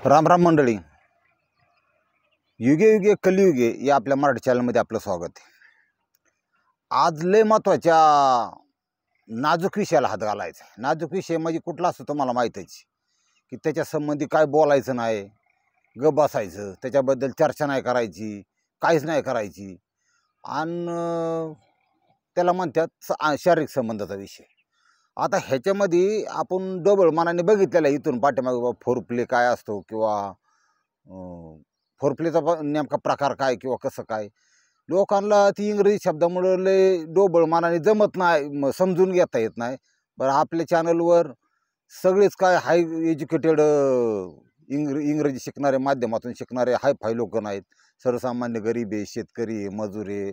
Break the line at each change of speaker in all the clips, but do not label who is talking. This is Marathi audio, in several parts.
राम राम मंडळी, युगे युगे कलियुगे या आपल्या मराठी चॅनलमध्ये आपलं स्वागत आहे. आज लय महत्त्वाच्या नाजूक विषयाला हात घालायचा आहे. नाजूक विषय म्हणजे कुठला असतो तुम्हाला माहीतच, की त्याच्या संबंधी काय बोलायचं नाही, गप बसायचं, त्याच्याबद्दल चर्चा नाही करायची, काहीच नाही करायची. आणि त्याला म्हणतात शारीरिक संबंधाचा विषय. आता ह्याच्यामध्ये आपण डबल मनाने बघितलेलं आहे इथून पाठीमागे फोर प्ले काय असतो किंवा फोर प्लेचा नेमका प्रकार काय किंवा कसं काय. लोकांना ती इंग्रजी शब्दामुळे लय डोबळ मानाने जमत नाही, समजून घेता येत नाही. बरं, आपल्या चॅनलवर सगळेच काय हाय एज्युकेटेड इंग्रजी शिकणारे, माध्यमातून शिकणारे हाय फाय लोक नाहीत. सर्वसामान्य गरीब आहे, शेतकरी आहे, मजूर आहे,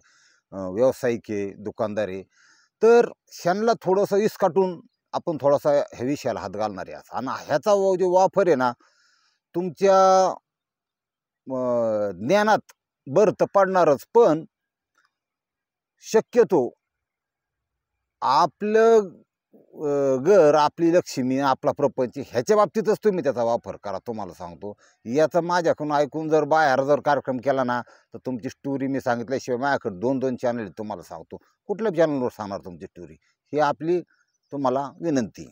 व्यावसायिक आहे, दुकानदार आहे. तर ह्यांना थोडंसं इसकाटून आपण थोडासा ह्या विषयाला हात घालणार आहे. आणि ह्याचा जो वापर आहे ना, तुमच्या ज्ञानात भर तर पडणारच, पण शक्यतो आपलं घर, आपली लक्ष्मी, आपला प्रपंच ह्याच्या बाबतीतच तुम्ही त्याचा वापर करा. तुम्हाला सांगतो, याचा माझ्याकडून ऐकून जर बाहेर जर कार्यक्रम केला ना, तर तुमची स्टोरी मी सांगितल्याशिवाय माझ्याकडे 2-2 चॅनल तुम्हाला सांगतो. कुठल्या चॅनलवर सांगणार तुमची स्टोरी, ही आपली तुम्हाला विनंती.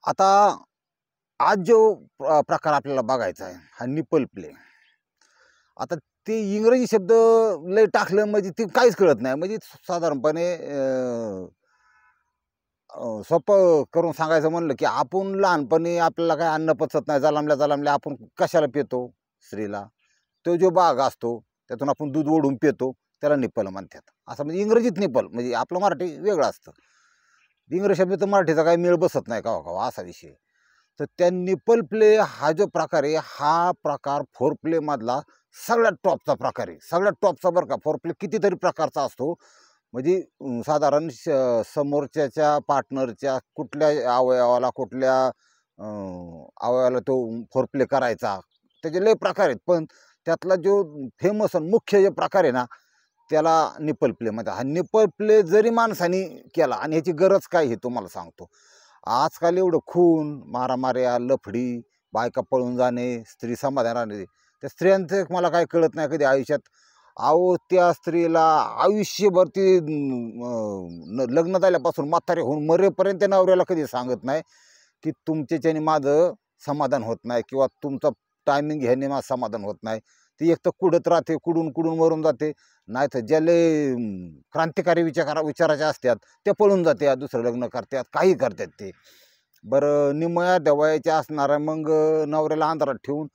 आता आज जो प्रकार आपल्याला बघायचा आहे हा निपल प्ले. आता ते इंग्रजी शब्द लय टाकलं म्हणजे ते काहीच कळत नाही. म्हणजे साधारणपणे सोपं करून सांगायचं म्हणलं की आपण लहानपणी आपल्याला काय अन्न पचत नाही, जलमल्या आपण कशाला पितो? स्त्रीला तो जो बाग असतो त्यातून आपण दूध ओढून पितो, त्याला निपल म्हणतात. असं म्हणजे इंग्रजीत निपल, म्हणजे आपलं मराठी वेगळं असतं. इंग्रजी शब्द तर मराठीचा काही मेळ बसत नाही का का असा विषय. तर त्या निपल प्ले हा जो प्रकार आहे, हा प्रकार फोर प्ले मधला सगळ्यात टॉपचा प्रकार आहे. सगळ्यात टॉपचा बरं का. फोर प्ले कितीतरी प्रकारचा असतो. म्हणजे साधारण समोरच्याच्या पार्टनरच्या कुठल्या अवयवाला, कुठल्या अवयवाला तो फोर प्ले करायचा, त्याचे लय प्रकार आहेत. पण त्यातला जो फेमस आणि मुख्य जे प्रकार आहे ना, त्याला निपल प्ले म्हणतात. हा निपल प्ले जरी माणसाने केला, आणि ह्याची गरज काय हे तुम्हाला सांगतो. आजकाल एवढं खून, मारामाऱ्या, लफडी, बायका पळून जाणे, स्त्री समाधान राहणे, त्या स्त्रियांचं मला काय कळत नाही कधी आयुष्यात. अहो, त्या स्त्रीला आयुष्यभर ती लग्न झाल्यापासून म्हातारे होऊन मरेपर्यंत त्या नवऱ्याला कधी सांगत नाही की तुमच्याच्याने माझं समाधान होत नाही किंवा तुमचा टायमिंग ह्याने माझं समाधान होत नाही. ती एक तर कुडत राहते, कुडून मरून जाते. नाही तर ज्याले क्रांतिकारी विचाराच्या असतात त्या पळून जाते, दुसरं लग्न करतात, काही करतात ते. बरं, निमया दवायच्या असणाऱ्या मग नवऱ्याला अंधारात ठेवून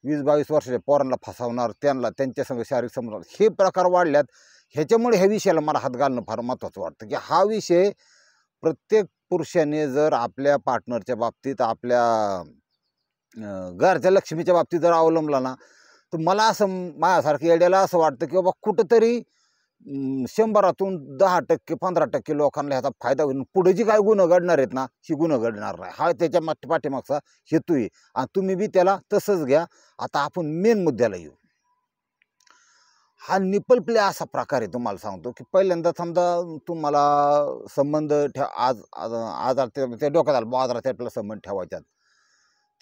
20-22 वर्षाच्या पोरांना फसवणार, त्यांच्या संग शारीरिक संबंध, हे प्रकार वाढल्यात. ह्याच्यामुळे ह्या विषयाला मला हात घालणं फार महत्त्वाचं वाटतं, की हा विषय प्रत्येक पुरुषाने जर आपल्या पार्टनरच्या बाबतीत, आपल्या घरच्या लक्ष्मीच्या बाबतीत जर अवलंबला ना, तर मला असं, माझ्यासारखं येड्याला असं वाटतं की बाबा कुठंतरी 100रातून 10%, 15% लोकांना ह्याचा फायदा होईल. पुढे जी काय गुन्हे घडणार आहेत ना, ही गुन्हे घडणार नाही. हा त्याच्या पाठीमागचा हेतू आहे. आणि तुम्ही बी त्याला तसंच घ्या. आता आपण मेन मुद्द्याला येऊ. हा निपल प्ले असा प्रकार आहे, तुम्हाला सांगतो की पहिल्यांदा समजा तुम्हाला संबंध आज त्या डोक्यात आला बाजारात आपल्याला संबंध ठेवायच्यात,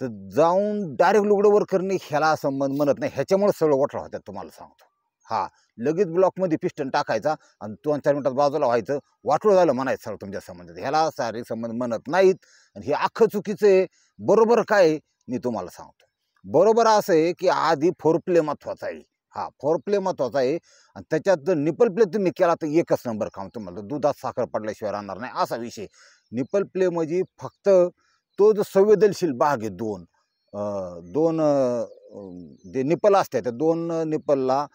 तर जाऊन डायरेक्ट लुगडं वर करणे ह्याला संबंध म्हणत नाही. ह्याच्यामुळे सगळं वठरा होत्यात, तुम्हाला सांगतो. हा, लगेच ब्लॉकमध्ये पिस्टन टाकायचा आणि 2-4 मिनिटात बाजूला व्हायचं, वाटलं झालं म्हणायचं सगळं तुमच्या संबंधात. ह्याला शारीरिक संबंध म्हणत नाहीत. आणि हे अख्खं चुकीचं आहे. बरोबर काय मी तुम्हाला सांगतो. बरोबर असं आहे की आधी फोर प्ले महत्त्वाचा आहे. हा, फोर प्ले महत्त्वाचा आहे. आणि त्याच्यात जर निपल प्ले तुम्ही केला तर एकच नंबर काम. तुम्हाला दुधात साखर पडल्याशिवाय राहणार नाही असा विषय. निपल प्ले म्हणजे फक्त तो जो संवेदनशील भाग आहे, दोन जे निपल असतात त्या दोन निपलला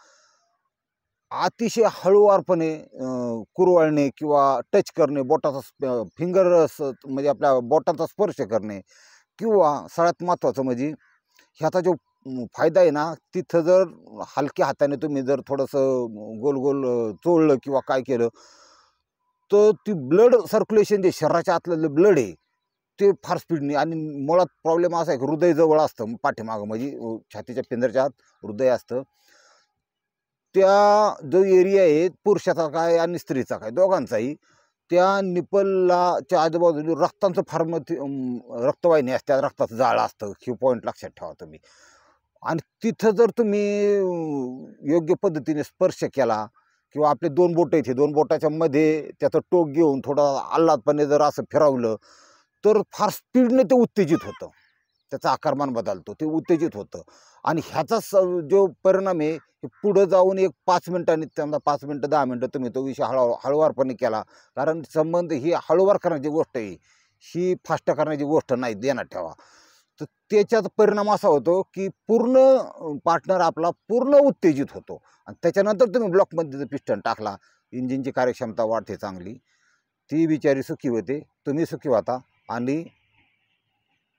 अतिशय हळूवारपणे कुरवाळणे किंवा टच करणे, बोटाचा फिंगर म्हणजे आपल्या बोटाचा स्पर्श करणे, किंवा सगळ्यात महत्त्वाचं म्हणजे ह्याचा जो फायदा आहे ना, तिथं जर हलक्या हाताने तुम्ही जर थोडंसं गोल गोल चोळलं किंवा काय केलं, तर ती ब्लड सर्क्युलेशन, जे शरीराच्या आतलं ब्लड आहे ते फार स्पीडने. आणि मुळात प्रॉब्लेम असा आहे की हृदय जवळ असतं पाठीमागं, म्हणजे छातीच्या पिंजऱ्याच्या आत हृदय असतं. त्या जो एरिया आहे पुरुषाचा काय आणि स्त्रीचा काय दोघांचाही, त्या निपलच्या आजूबाजूला रक्तांचं रक्तवाहिनी असतात, रक्ताचं जाळं असतं. हे पॉईंट लक्षात ठेवा तुम्ही. आणि तिथं जर तुम्ही योग्य पद्धतीने स्पर्श केला किंवा आपले 2 बोटं इथे 2 बोटाच्या मध्ये त्याचं टोक घेऊन थोडं आल्हादपणे जर असं फिरवलं तर फार स्पीडने ते उत्तेजित होतं. त्याचा आकारमान बदलतो, ते उत्तेजित होतं. आणि ह्याचा जो परिणाम आहे की पुढं जाऊन एक 5 मिनिटांनी, समजा 5 मिनिटं 10 मिनिटं तुम्ही तो विषय हळूवारपणे केला. कारण संबंध ही हळूवार करण्याची गोष्ट आहे, ही फास्ट करण्याची गोष्ट नाही, ध्यानात ठेवा. तर त्याच्यात परिणाम असा होतो की पूर्ण पार्टनर आपला पूर्ण उत्तेजित होतो. आणि त्याच्यानंतर तुम्ही ब्लॉकमध्ये पिस्टन टाकला, इंजिनची कार्यक्षमता वाढते चांगली, ती बिचारी सुखी होते, तुम्ही सुखी होता. आणि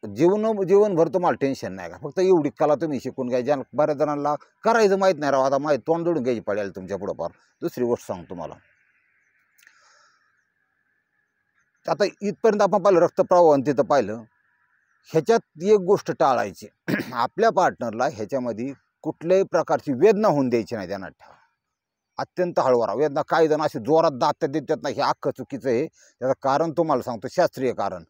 जीवनभर तुम्हाला टेन्शन नाही का. फक्त एवढी कला तुम्ही शिकून घ्या. ज्या बऱ्याच जणांना करायचं माहीत नाही राव, आता माहीत तोंड जोडून घ्यायची पडेल तुमच्या पुढं फार. दुसरी गोष्ट सांगतो तुम्हाला, आता इथपर्यंत आपण पाहिलं रक्तप्रवाह आणि तिथं पाहिलं. ह्याच्यात एक गोष्ट टाळायची, आपल्या पार्टनरला ह्याच्यामध्ये कुठल्याही प्रकारची वेदना होऊन द्यायची नाही, ध्यानात ठेवा. अत्यंत हळूवार वेदना. काही जण असे जोरात दात देतात नाही, हे अख्खं चुकीचं आहे. त्याचं कारण तुम्हाला सांगतो, शास्त्रीय कारण.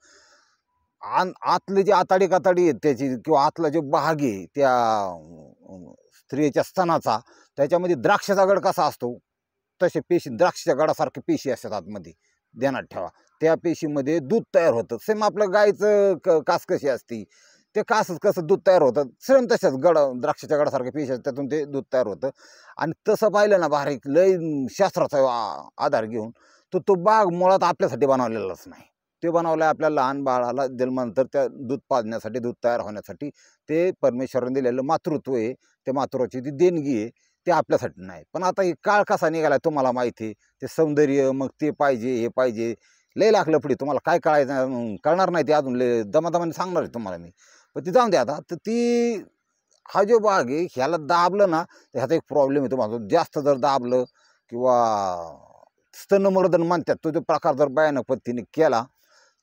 आतले जे आताडी आहेत त्याची, किंवा आतला जो भाग आहे त्या स्त्रियेच्या स्तनाचा, त्याच्यामध्ये द्राक्षाचा गड कसा असतो तसे पेशी, द्राक्षाच्या गडासारखे पेशी असतात आतमध्ये, ध्यानात ठेवा. त्या पेशीमध्ये दूध तयार होतं. सेम आपलं गायचं कास कशी असती, ते कासच कसं दूध तयार होतं, सेम तशाच द्राक्षाच्या गडासारखे पेशी असतात, त्यातून ते दूध तयार होतं. आणि तसं पाहिलं ना बारीक लय शास्त्राचा आधार घेऊन, तर तो बाग मुळात आपल्यासाठी बनवलेलाच नाही. ते बनवलं आपल्या लहान बाळाला जन्मानंतर त्या दूध पाजण्यासाठी, दूध तयार होण्यासाठी. ते परमेश्वराने दिलेलं मातृत्व आहे, त्या मातृत्वाची ती देणगी आहे, ते आपल्यासाठी नाही. पण आता हे काळ कसा निघाला तुम्हाला माहिती आहे. ते सौंदर्य, मग ते पाहिजे, हे पाहिजे, लय लागलं पुढे. तुम्हाला काय कळायचं, कळणार नाही ते अजून, लय दमादमाने सांगणार आहे तुम्हाला मी. पण ती जाऊन द्या आता. तर ती हा जो भाग आहे ह्याला दाबलं ना, तर ह्याचा एक प्रॉब्लेम आहे तुम्हाला. जास्त जर दाबलं किंवा स्तनमर्दन म्हणतात तो जो प्रकार जर भयानक पद्धतीने केला,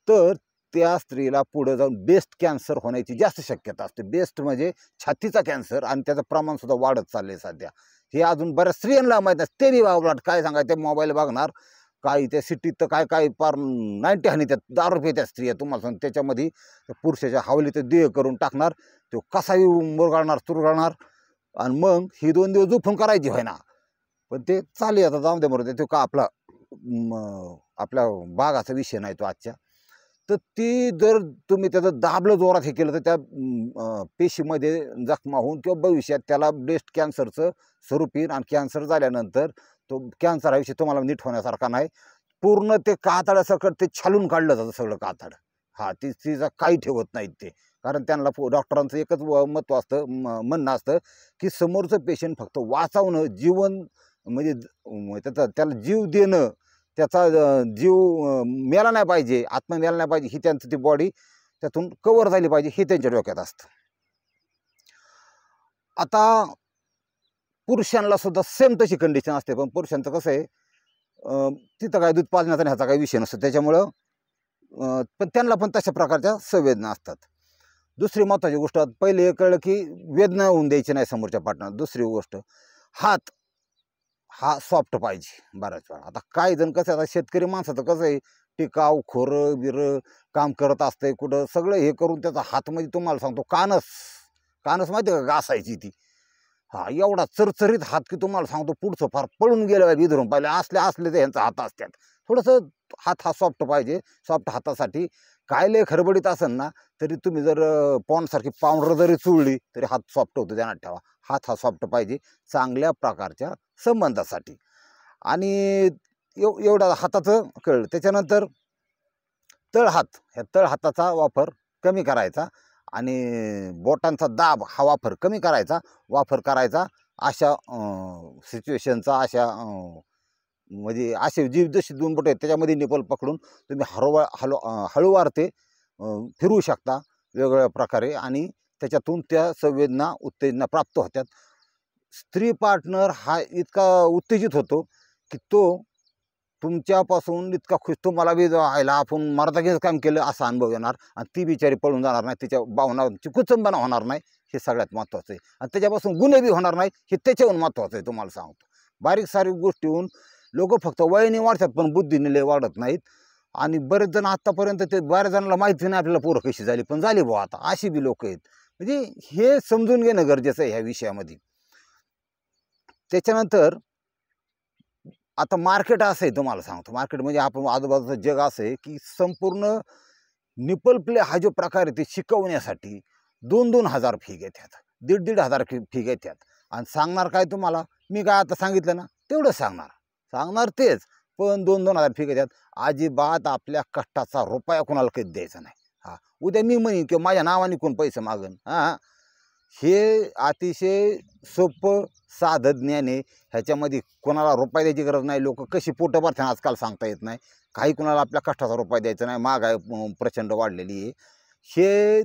तर त्या स्त्रीला पुढे जाऊन ब्रेस्ट कॅन्सर होण्याची जास्त शक्यता असते. ब्रेस्ट म्हणजे छातीचा कॅन्सर, आणि त्याचं प्रमाण सुद्धा वाढत चाललंय सध्या. हे अजून बऱ्याच स्त्रियांना माहीत नाही. ते बी बाबा काय सांगायचं, मोबाईल बघणार काही त्या सिटीत तर काय पार 90 हानी त्यात 10 रुपये त्या स्त्रिया तुम्हाला सांग. त्याच्यामध्ये पुरुषाच्या हावलीचं देह करून टाकणार, तो कसाही मुरगाळणार चुरगाळणार. आणि मग ही 2 दिवस झोपून करायची होय ना. पण ते चालेल, आता जाऊन दे बरोबर. तो का आपल्या बागाचा विषय नाही तो आजच्या. तर ती जर तुम्ही त्याचं दाबलं जोरात हे केलं, तर त्या पेशीमध्ये जखमा होऊन किंवा भविष्यात त्याला ब्रेस्ट कॅन्सरचं स्वरूप येईल. आणि कॅन्सर झाल्यानंतर तो कॅन्सर हा विषय तुम्हाला नीट होण्यासारखा नाही. पूर्ण ते कातड्यासकट ते छालून काढलं जातं सगळं कातड. तिचं काही ठेवत नाहीत ते. कारण त्यांना डॉक्टरांचं एकच महत्त्व असतं, म्हणणं असतं की समोरचं पेशंट फक्त वाचवणं, जीवन म्हणजे त्याला जीव देणं, त्याचा जीव मेला नाही पाहिजे, आत्मा मेला नाही पाहिजे, ही त्यांचं ती बॉडी त्यातून कव्हर झाली पाहिजे, हे त्यांच्या डोक्यात असतं. आता पुरुषांना सुद्धा सेम तशी कंडिशन असते. पण पुरुषांचं कसं आहे, तिथं काय दूध पाजण्याचा ह्याचा काही विषय नसतो त्याच्यामुळं, पण त्यांना पण तशा प्रकारच्या संवेदना असतात. दुसरी महत्त्वाची गोष्ट, पहिले हे कळलं की वेदना होऊन द्यायची नाही समोरच्या पार्टनर. दुसरी गोष्ट, हात हा सॉफ्ट पाहिजे बऱ्याच वेळा. आता काही जण कसं, आता शेतकरी माणसाचं कसं आहे, टिकाव खोरं बिरं काम करत असतंय कुठं, सगळं हे करून त्याचा हातमध्ये तुम्हाला सांगतो कानस माहिती का घासायची ती. एवढा चरचरीत हात की तुम्हाला सांगतो पुढचं फार पळून गेलं बिधरून पाहिले. असले तर ह्यांचा हात असतात. थोडंसं हात हा सॉफ्ट पाहिजे. सॉफ्ट हातासाठी काय लय खडबडीत असेल ना, तरी तुम्ही जर पॉन्डसारखी पावडर जरी चुळली तरी हात सॉफ्ट होतो, ध्यानात ठेवा. हात हा सॉफ्ट पाहिजे चांगल्या प्रकारच्या संबंधासाठी. आणि एवढा हाताचं कळलं. त्याच्यानंतर तळहात, ह्या तळहाताचा वापर कमी करायचा आणि बोटांचा दाब हा वापर कमी करायचा, अशा सिच्युएशनचा, अशा म्हणजे असे जी जशी 2 बोटं आहेत त्याच्यामध्ये निपल पकडून तुम्ही हळूवार ते फिरवू शकता वेगवेगळ्या प्रकारे. आणि त्याच्यातून त्या संवेदना उत्तेजना प्राप्त होतात. स्त्री पार्टनर हा इतका उत्तेजित होतो की तो तुमच्यापासून इतका खुश, तुम्हाला बी व्हायला आपण मर्दागीच काम केलं असा अनुभव येणार. आणि ती बिचारी पळून जाणार नाही, तिच्या भावनांची कुचंबना होणार नाही, हे सगळ्यात महत्त्वाचं आहे. आणि त्याच्यापासून गुन्हे बी होणार नाही, हे त्याच्याहून महत्त्वाचं आहे. तुम्हाला सांगतो, बारीक सारीक गोष्टीहून लोक फक्त वयाने वाढतात पण बुद्धीने लय वाढत नाहीत. आणि बरेच जण आत्तापर्यंत ते बऱ्याच जणांना माहिती नाही आपल्याला पोरं कशी झाली, पण झाली बुवा आता, अशी बी लोक आहेत. म्हणजे हे समजून घेणं गरजेचं आहे ह्या विषयामध्ये. त्याच्यानंतर आता मार्केट असं आहे, तुम्हाला सांगतो मार्केट म्हणजे आपण आजूबाजूचं जग असं आहे की संपूर्ण निपल प्ले हा जो प्रकार आहे ते शिकवण्यासाठी 2-2 हजार फी घेतात, 1.5-1.5 हजार फी घेतात. आणि सांगणार काय तुम्हाला, मी काय आता सांगितलं ना तेवढं सांगणार तेच, पण 2-2 हजार फी घेतात. अजिबात आपल्या कष्टाचा रुपया कोणाला कधी द्यायचा नाही. हा, उद्या मी म्हणेन किंवा माझ्या नावाने कोण पैसे मागन, हां, हे अतिशय सोपं साधं ज्ञान आहे. ह्याच्यामध्ये कोणाला रुपया द्यायची गरज नाही. लोक कशी पोटं भरतात आजकाल सांगता येत नाही. काही कुणाला आपल्या कष्टाचा रुपया द्यायचा नाही. महागाई प्रचंड वाढलेली आहे. हे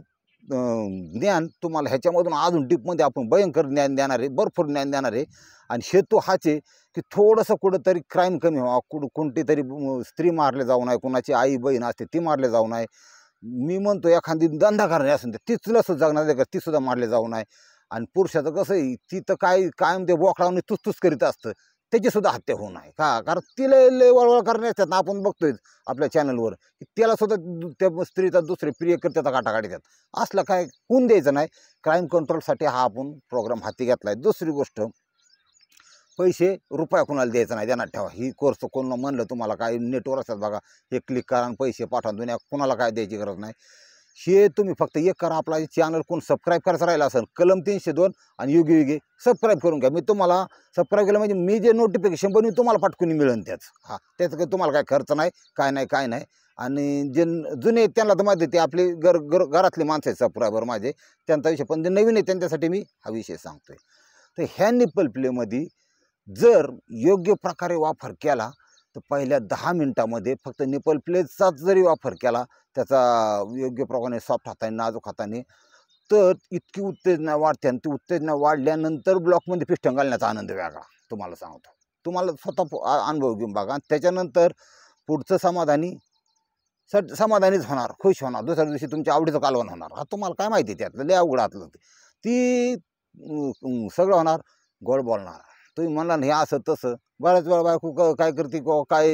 ज्ञान तुम्हाला ह्याच्यामधून अजून डीपमध्ये आपण भयंकर ज्ञान देणार आहे, भरपूर ज्ञान देणार आहे. आणि हेतू हाच आहे की थोडंसं कुठंतरी क्राईम कमी व्हावा, कोणती तरी स्त्री मारले जाऊ नये, कुणाची आई बहीण असते ती मारले जाऊ नये. मी म्हणतो एखादी धंदा करणारी असेल तर तिचलं सुद्धा जगणार ती सुद्धा मारले जाऊ नये. आणि पुरुषाचं कसं आहे, ती तर काय कायम ते बोकडावून तुस करीत असतं, त्याची सुद्धा हत्या होऊ नये का, कारण तिला लय वळवळ करण्यात आपण बघतोय आपल्या चॅनलवर की त्याला सुद्धा त्या स्त्रीचा दुसरे प्रिय करतात काटाकाटीतात. असलं काय होऊन द्यायचं नाही. क्राईम कंट्रोलसाठी हा आपण प्रोग्राम हाती घेतला आहे. दुसरी गोष्ट, पैसे रुपया कोणाला द्यायचा नाही, ध्यानात ठेवा. ही कोर्स कोण म्हणलं तुम्हाला काय नेटवर असतात बघा, हे क्लिक करा आणि पैसे पाठवा, दुनिया कोणाला काय द्यायची गरज नाही. हे तुम्ही फक्त एक करा, आपला चॅनल कोण सबस्क्राईब करायचं राहिला असेल, कलम 302 आणि युगी युगी सबस्क्राईब करून घ्या. मी तुम्हाला सबस्क्राईब केलं म्हणजे मी जे नोटिफिकेशन बनवून तुम्हाला पाठकून मिळेल त्याच. हां, त्याचं काही तुम्हाला काय खर्च नाही, काय नाही. आणि जे जुने आहेत त्यांना तर माहिती आहे, ते आपले घरातले माणसं आहेत सबस्क्रायबर माझे, त्यांचा विषय. पण जे नवीन आहे त्यांच्यासाठी मी हा विषय सांगतोय. तर ह्या निपल प्लेमध्ये जर योग्य प्रकारे वापर केला तर पहिल्या 10 मिनिटामध्ये फक्त निपल प्लेचाच जरी वापर केला, त्याचा योग्य प्रकारे सॉफ्ट हाताने नाजूक हाताने, तर इतकी उत्तेजना वाढते. आणि ती उत्तेजना वाढल्यानंतर ब्लॉकमध्ये पिस्टन घालण्याचा आनंद वेगळा, तुम्हाला सांगतो. तुम्हाला स्वतः अनुभव घेऊन बघा. त्याच्यानंतर पुढचं समाधानीच होणार, खुश होणार. दुसऱ्या दिवशी तुमच्या आवडीचं कालवण होणार. हा तुम्हाला काय माहिती त्यातलं, लय अवघडातलं ती सगळं होणार. गोड बोलणार, तुम्ही म्हणला हे असं तसं. बऱ्याच वेळा बायको काय करते किंवा काय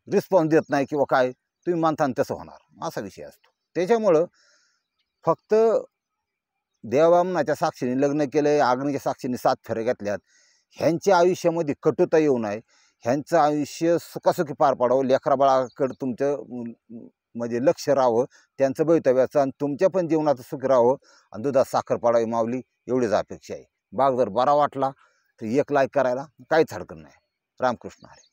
रिस्पॉन्स देत नाही किंवा काय, तुम्ही मानता तसं होणार, असा विषय असतो. त्याच्यामुळं फक्त देवामनाच्या साक्षीने लग्न केलं, अग्नीच्या साक्षीने 7 फेऱ्या घेतल्यात, ह्यांच्या आयुष्यामध्ये कटुता येऊ नये, ह्यांचं आयुष्य सुखासुखी पार पाडावं, लेकराबाळाकडं तुमचं म्हणजे लक्ष राहावं, त्यांचं भवितव्याचं, आणि तुमच्या पण जीवनाचं सुख राहावं, आणि दुधात साखर पाडावी माऊली, एवढीच अपेक्षा आहे. भाग जर बरा वाटला तर एक लाईक करायला काहीच हरकत नाही. रामकृष्ण हरी.